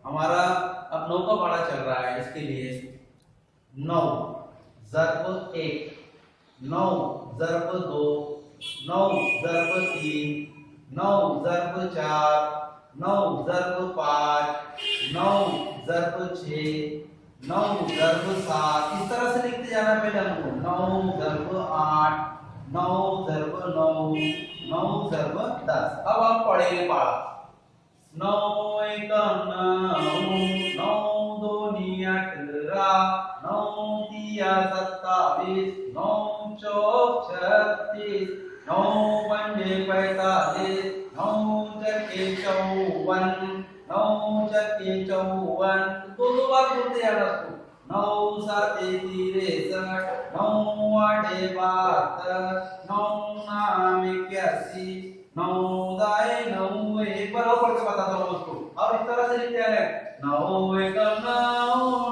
हमारा अब 9 का पारा चल रहा है, इसके लिए 9 ज़रब 1, 9 ज़रब 2, 9 ज़रब 3, 9 ज़रब 4, 9 ज़रब 5, 9 ज़रब 6, 9 ज़रब 7। इस तरह से लिखते जाना पहले हमको। 9 ज़रब 8, 9 ज़रब 9, 9 ज़रब 10। अब हम पढ़ेंगे पारा। 9 एक 9, 9 दूनी 18, 9 तिया 27, 9 चौक 36, 9 पंजे 45, 9 चक्के 54, 9 चक्के 54। दो बार बोलते जाना उसको। 9 साते 63, 9 आठे 72, 9 नाम 81, 9 दाए 9। एक बार और पढ़ के बताता हूँ उसको। और इस तरह से लिखते हैं। 9 एक 9,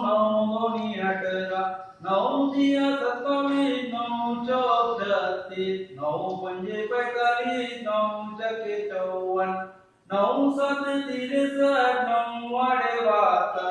9 दूनी 18, 9 तिया 27, 9 चौक 36, 9 पंजे 45, 9 चक्के 54, 9 साते 63, 9 आठे 72,